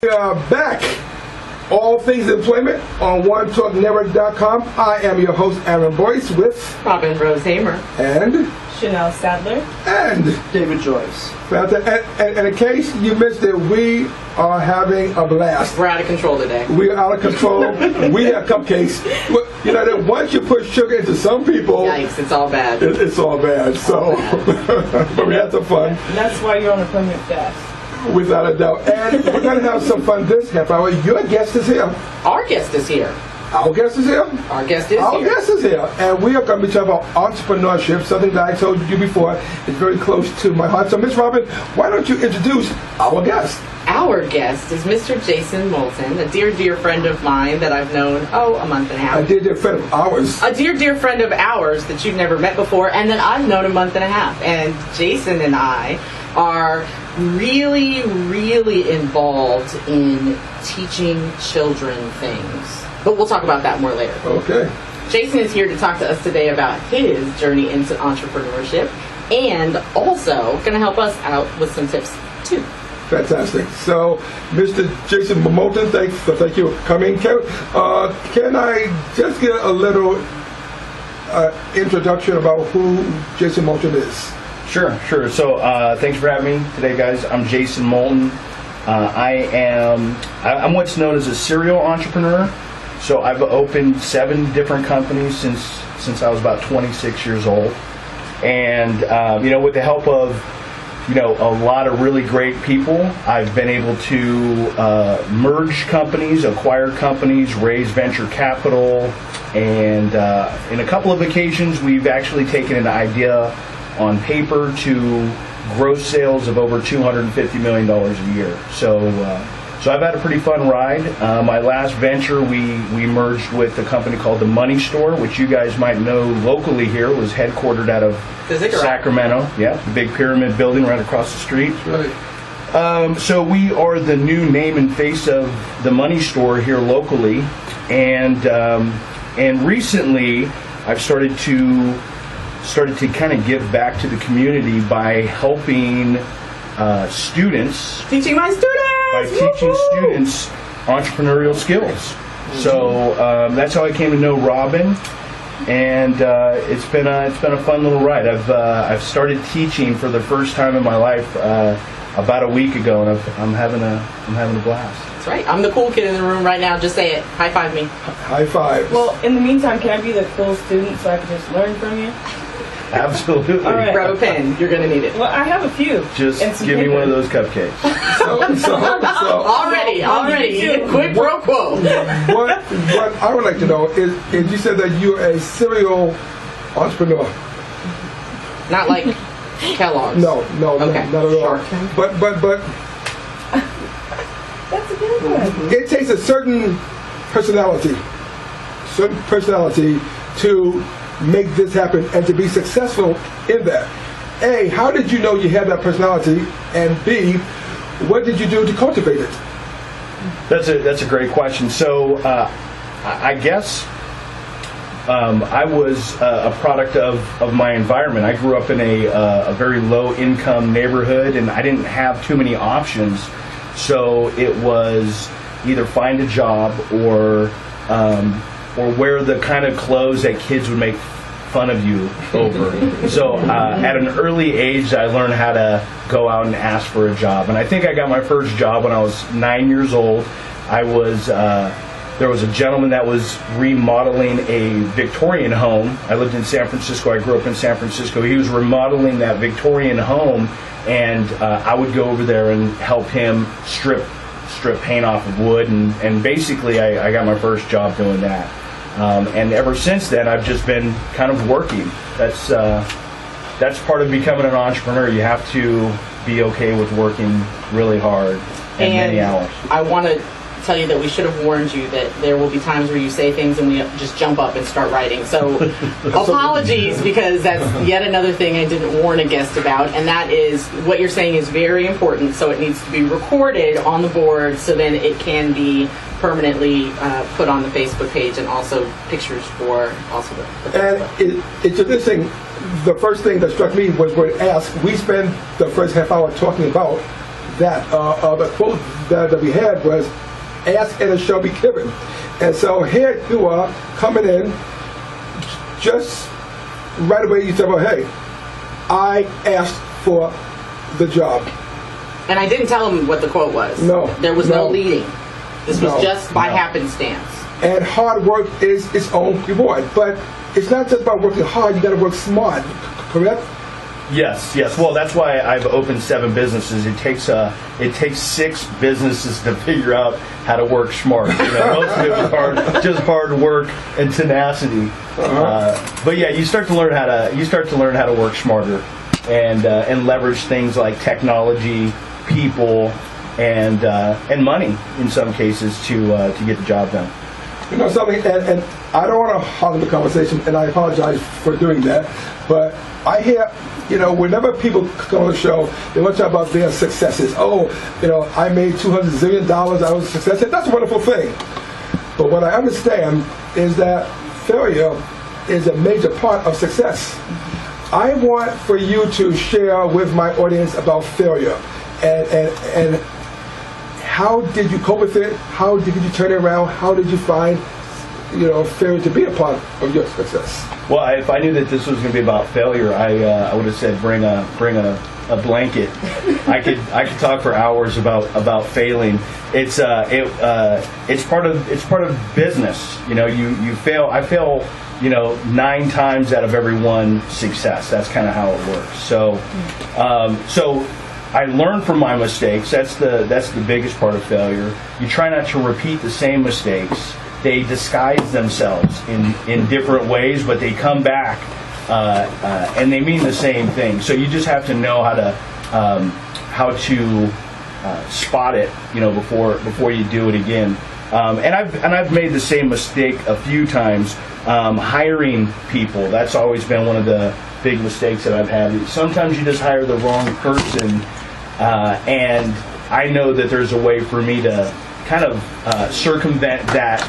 We are back. All things employment on OneTalkNetwork.com. I am your host, Aaron Boyce, with Rose-Haymer and Chanel Sadler and David Joyce. And in case you missed it, we are having a blast. We're out of control today. We are out of control. We have cupcakes. You know that once you put sugar into some people, yikes! It's all bad. It's all bad. So, but we had some fun. That's why you're on a permanent fast. Without a doubt. And we're going to have some fun this half hour. Your guest is here. Our guest is here. Our guest is here. Our guest is Our here. guest is here. And we are going to be talking about entrepreneurship, something that I told you before is very close to my heart. So, Miss Robin, why don't you introduce our guest? Our guest is Mr. Jason Moulton, a dear friend of mine that I've known, a month and a half. A dear friend of ours. A dear friend of ours that you've never met before and that I've known a month and a half. And Jason and I are really involved in teaching children things. But we'll talk about that more later. Okay. Jason is here to talk to us today about his journey into entrepreneurship and also going to help us out with some tips too. Fantastic. So, Mr. Jason Moulton, thank you for coming. Can I just get a little introduction about who Jason Moulton is? Sure. So thanks for having me today, guys. I'm Jason Moulton. I'm what's known as a serial entrepreneur. So I've opened 7 different companies since I was about 26 years old. And, with the help of, a lot of really great people, I've been able to merge companies, acquire companies, raise venture capital. And in a couple of occasions, we've actually taken an idea on paper to gross sales of over $250 million a year. So I've had a pretty fun ride. My last venture, we merged with a company called The Money Store, which you guys might know locally here, was headquartered out of Sacramento. Yeah, the big pyramid building right across the street. Right. So we are the new name and face of The Money Store here locally, and recently I've started to kind of give back to the community by helping students. Teaching my students! By teaching students entrepreneurial skills. So that's how I came to know Robin, and it's been a fun little ride. I've started teaching for the first time in my life about a week ago, and I'm having a blast. That's right. I'm the cool kid in the room right now. Just say it. High five me. High five. Well, in the meantime, can I be the cool student so I can just learn from you? Absolutely. All right. Grab a pen. You're going to need it. Well, I have a few. Just give me one of those cupcakes. So Already. Quid pro quo. What I would like to know is you said that you're a serial entrepreneur. Not like Kellogg's. No, Okay. not at all. Shark Tank. But That's a good one. it takes a certain personality to make this happen and to be successful in that. A, how did you know you had that personality? And B, what did you do to cultivate it? That's a great question. So I guess I was a product of my environment. I grew up in a very low income neighborhood, and I didn't have too many options. So it was either find a job or wear the kind of clothes that kids would make fun of you over. So at an early age, I learned how to go out and ask for a job. And I think I got my first job when I was 9 years old. There was a gentleman that was remodeling a Victorian home. I lived in San Francisco. I grew up in San Francisco. He was remodeling that Victorian home, and I would go over there and help him strip paint off of wood. And basically, I got my first job doing that. And ever since then, I've just been kind of working. That's part of becoming an entrepreneur. You have to be okay with working really hard and many hours. I want to tell you that we should have warned you that there will be times where you say things and we just jump up and start writing. So apologies, because that's yet another thing I didn't warn a guest about, and that is what you're saying is very important, so it needs to be recorded on the board so then it can be permanently put on the Facebook page, and also pictures for also the And it's interesting, the first thing that struck me was when asked, we spent the first half hour talking about that, the quote that we had was ask and it shall be given. And so here you are coming in, just right away you say, well, hey, I asked for the job. And I didn't tell him what the quote was. No. There was no leading. This was No. just by happenstance. And hard work is its own reward. But it's not just about working hard, you got to work smart, correct? Yes. Well, that's why I've opened 7 businesses. It takes 6 businesses to figure out how to work smart. You know, most of it was just hard work and tenacity. But yeah, you start to learn how to work smarter and leverage things like technology, people, and money in some cases to get the job done. You know something, and I don't want to hog the conversation, and I apologize for doing that, but I hear, you know, whenever people come on the show, they want to talk about their successes. Oh, you know, I made $200 zillion, I was a success. That's a wonderful thing. But what I understand is that failure is a major part of success. I want for you to share with my audience about failure and how did you cope with it? How did you turn it around? How did you find, you know, failure to be a part of your success? Well, if I knew that this was going to be about failure, I would have said bring a blanket. I could talk for hours about failing. It's part of business. You know, you fail. I fail. You know, 9 times out of every 1 success. That's kind of how it works. So I learn from my mistakes. That's the biggest part of failure. You try not to repeat the same mistakes. They disguise themselves in different ways, but they come back and they mean the same thing. So you just have to know how to spot it, you know, before you do it again. And I've made the same mistake a few times. Hiring people, that's always been one of the big mistakes that I've had. Sometimes you just hire the wrong person, and I know that there's a way for me to kind of circumvent that.